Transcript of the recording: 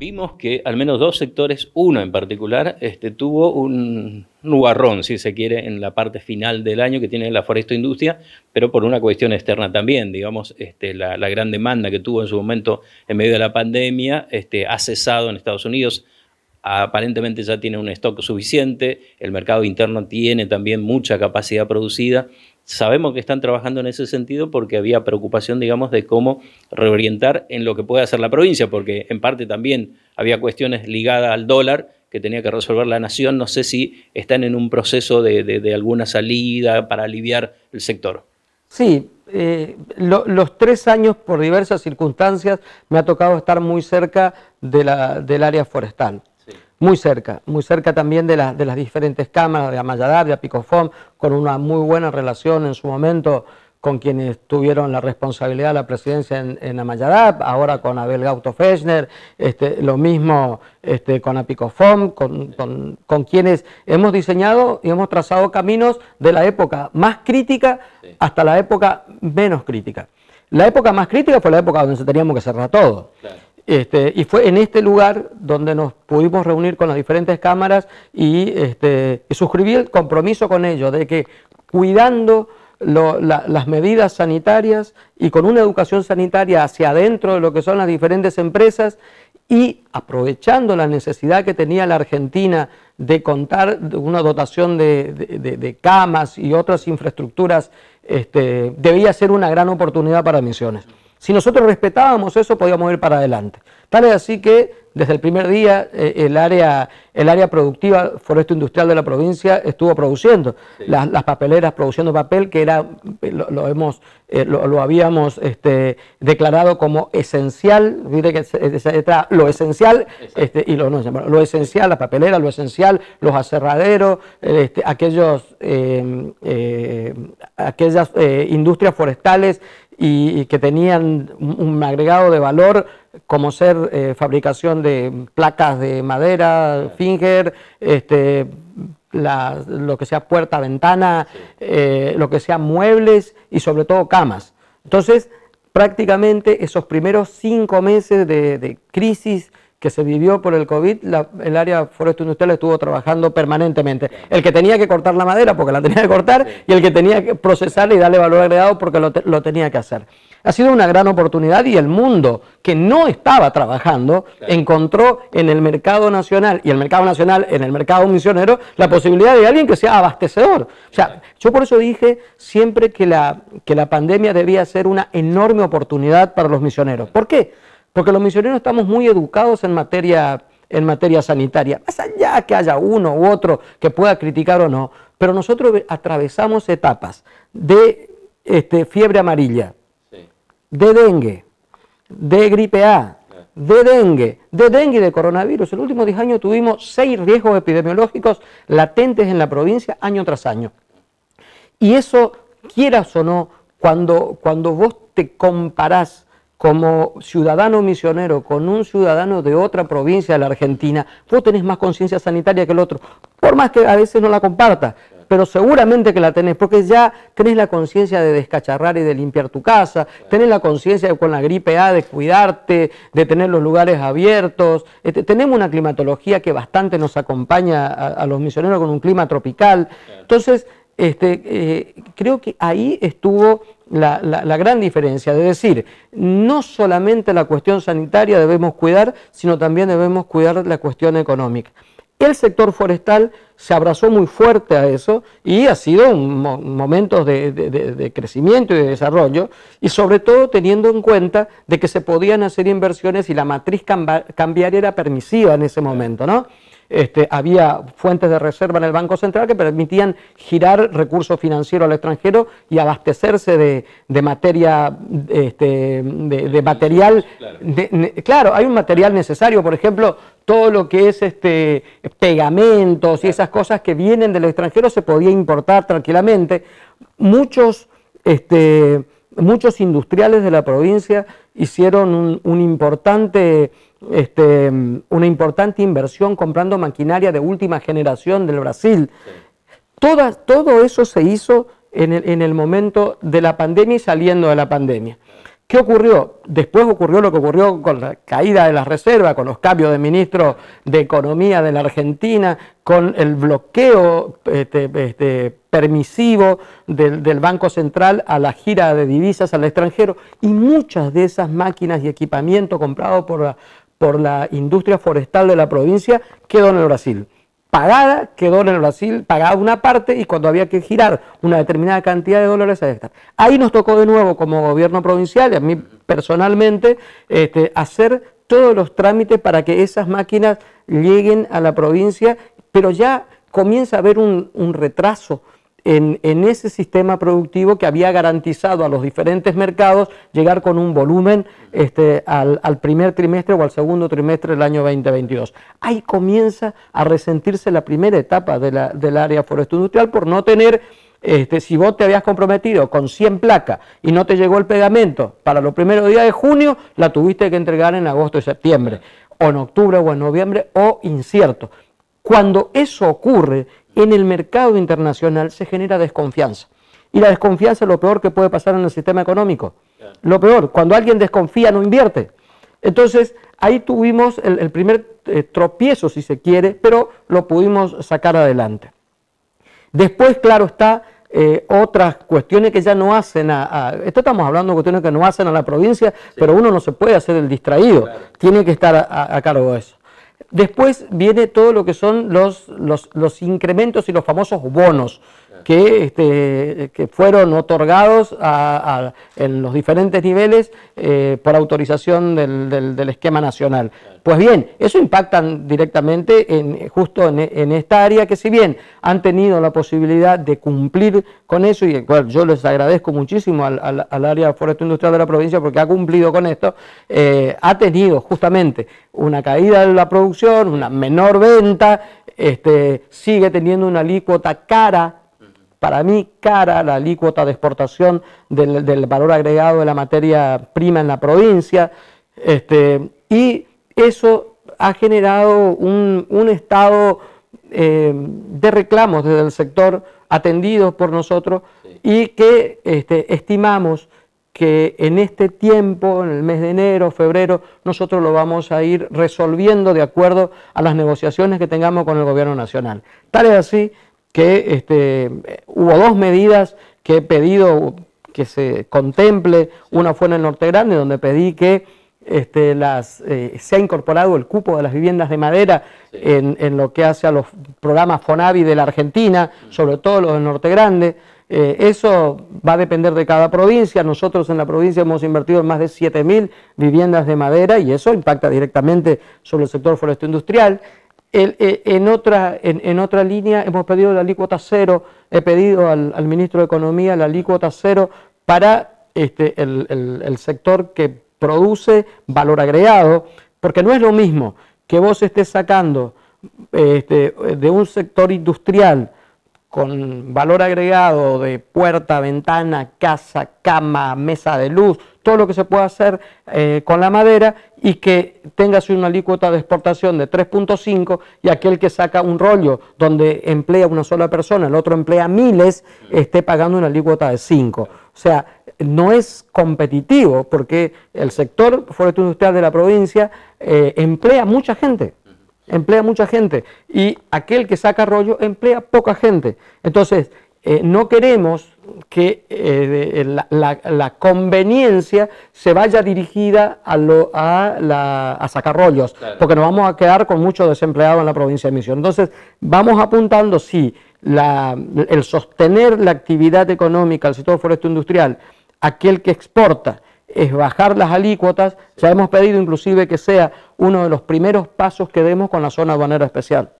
Vimos que al menos dos sectores, uno en particular, tuvo un nubarrón, si se quiere, en la parte final del año que tiene la forestoindustria, pero por una cuestión externa también, digamos, la gran demanda que tuvo en su momento en medio de la pandemia ha cesado en Estados Unidos. Aparentemente ya tiene un stock suficiente, el mercado interno tiene también mucha capacidad producida. Sabemos que están trabajando en ese sentido porque había preocupación, digamos, de cómo reorientar en lo que puede hacer la provincia, porque en parte también había cuestiones ligadas al dólar que tenía que resolver la nación. No sé si están en un proceso de alguna salida para aliviar el sector. Sí, los 3 años, por diversas circunstancias, me ha tocado estar muy cerca del área forestal. Muy cerca también de las diferentes cámaras, de Amayadab, de Apicofom, con una muy buena relación en su momento con quienes tuvieron la responsabilidad de la presidencia en Amayadab, ahora con Abel Gauto-Fechner, lo mismo con Apicofom, con quienes hemos diseñado y hemos trazado caminos de la época más crítica hasta la época menos crítica. La época más crítica fue la época donde teníamos que cerrar todo. Claro. Y fue en este lugar donde nos pudimos reunir con las diferentes cámaras y suscribí el compromiso con ellos de que cuidando las medidas sanitarias y con una educación sanitaria hacia adentro de lo que son las diferentes empresas y aprovechando la necesidad que tenía la Argentina de contar de una dotación de camas y otras infraestructuras, debía ser una gran oportunidad para Misiones. Si nosotros respetábamos eso, podíamos ir para adelante. Tal es así que desde el primer día el área productiva foresto-industrial de la provincia estuvo produciendo. Sí. Las papeleras produciendo papel, que era lo habíamos declarado como esencial, lo esencial y lo no, lo esencial, la papelera, lo esencial, los aserraderos, aquellas industrias forestales y que tenían un agregado de valor como ser fabricación de placas de madera, finger, lo que sea puerta, ventana, lo que sea muebles y sobre todo camas. Entonces, prácticamente esos primeros 5 meses de crisis que se vivió por el COVID, el área foresto-industrial estuvo trabajando permanentemente. El que tenía que cortar la madera porque la tenía que cortar y el que tenía que procesarla y darle valor agregado porque lo tenía que hacer. Ha sido una gran oportunidad y el mundo que no estaba trabajando encontró en el mercado nacional y el mercado nacional en el mercado misionero la posibilidad de alguien que sea abastecedor. O sea, yo por eso dije siempre que la pandemia debía ser una enorme oportunidad para los misioneros. ¿Por qué? Porque los misioneros estamos muy educados en materia sanitaria, más allá que haya uno u otro que pueda criticar o no, pero nosotros atravesamos etapas de fiebre amarilla, de dengue, de gripe A, de dengue y de coronavirus. En los últimos 10 años tuvimos 6 riesgos epidemiológicos latentes en la provincia año tras año. Y eso, quieras o no, cuando vos te comparás como ciudadano misionero con un ciudadano de otra provincia de la Argentina, vos tenés más conciencia sanitaria que el otro, por más que a veces no la compartas, pero seguramente que la tenés, porque ya tenés la conciencia de descacharrar y de limpiar tu casa, tenés la conciencia de con la gripe A de cuidarte, de tener los lugares abiertos, tenemos una climatología que bastante nos acompaña a los misioneros con un clima tropical. Entonces, creo que ahí estuvo la gran diferencia, de decir, no solamente la cuestión sanitaria debemos cuidar, sino también debemos cuidar la cuestión económica. El sector forestal se abrazó muy fuerte a eso y ha sido momentos de crecimiento y de desarrollo, y sobre todo teniendo en cuenta de que se podían hacer inversiones y la matriz cambiaria era permisiva en ese momento, ¿no? Había fuentes de reserva en el Banco Central que permitían girar recursos financieros al extranjero y abastecerse de materia, de material. Claro, hay un material necesario, por ejemplo, todo lo que es pegamentos y esas cosas que vienen del extranjero se podía importar tranquilamente. Muchos industriales de la provincia hicieron una importante inversión comprando maquinaria de última generación del Brasil. Sí. Todo eso se hizo en el momento de la pandemia y saliendo de la pandemia. ¿Qué ocurrió? Después ocurrió lo que ocurrió con la caída de las reservas, con los cambios de ministro de Economía de la Argentina, con el bloqueo permisivo del Banco Central a la gira de divisas al extranjero, y muchas de esas máquinas y equipamiento comprados por la industria forestal de la provincia quedó en el Brasil. Pagada, quedó en el Brasil, pagada una parte, y cuando había que girar una determinada cantidad de dólares, ahí nos tocó de nuevo como gobierno provincial, y a mí personalmente, hacer todos los trámites para que esas máquinas lleguen a la provincia, pero ya comienza a haber un retraso en ese sistema productivo que había garantizado a los diferentes mercados llegar con un volumen al primer trimestre o al segundo trimestre del año 2022. Ahí comienza a resentirse la primera etapa del área forestal industrial por no tener, si vos te habías comprometido con 100 placas y no te llegó el pegamento para los primeros días de junio, la tuviste que entregar en agosto y septiembre, o en octubre o en noviembre, o incierto. Cuando eso ocurre, en el mercado internacional se genera desconfianza. Y la desconfianza es lo peor que puede pasar en el sistema económico. Lo peor, cuando alguien desconfía no invierte. Entonces, ahí tuvimos el primer tropiezo, si se quiere, pero lo pudimos sacar adelante. Después, claro está, otras cuestiones que ya no hacen esto estamos hablando de cuestiones que no hacen a la provincia, sí, pero uno no se puede hacer el distraído, claro, tiene que estar a cargo de eso. Después viene todo lo que son los incrementos y los famosos bonos que fueron otorgados en los diferentes niveles por autorización del esquema nacional. Pues bien, eso impacta directamente justo en esta área, que si bien han tenido la posibilidad de cumplir con eso, y bueno, yo les agradezco muchísimo al área forestal industrial de la provincia porque ha cumplido con esto, ha tenido justamente una caída de la producción, una menor venta, sigue teniendo una alícuota cara. Para mí, cara la alícuota de exportación del valor agregado de la materia prima en la provincia, y eso ha generado un estado de reclamos desde el sector atendidos por nosotros, sí, y que estimamos que en este tiempo, en el mes de enero, febrero, nosotros lo vamos a ir resolviendo de acuerdo a las negociaciones que tengamos con el gobierno nacional. Tal es así que hubo dos medidas que he pedido que se contemple. Una fue en el Norte Grande, donde pedí que se ha incorporado el cupo de las viviendas de madera, sí, en lo que hace a los programas FONAVI de la Argentina, sobre todo los del Norte Grande. Eso va a depender de cada provincia. Nosotros en la provincia hemos invertido en más de 7.000 viviendas de madera, y eso impacta directamente sobre el sector forestal industrial. En otra línea hemos pedido la alícuota cero, he pedido al ministro de Economía la alícuota cero para el sector que produce valor agregado, porque no es lo mismo que vos estés sacando de un sector industrial con valor agregado de puerta, ventana, casa, cama, mesa de luz, todo lo que se puede hacer con la madera, y que tengas una alícuota de exportación de 3.5, y aquel que saca un rollo donde emplea una sola persona, el otro emplea miles, esté pagando una alícuota de 5. O sea, no es competitivo, porque el sector forestal industrial de la provincia emplea mucha gente. Y aquel que saca rollo emplea poca gente. Entonces, no queremos que la conveniencia se vaya dirigida a sacar rollos, claro, porque nos vamos a quedar con muchos desempleados en la provincia de Misiones. Entonces, vamos apuntando, sí, el sostener la actividad económica del sector forestal industrial, aquel que exporta, es bajar las alícuotas. Ya hemos pedido inclusive que sea uno de los primeros pasos que demos con la zona aduanera especial.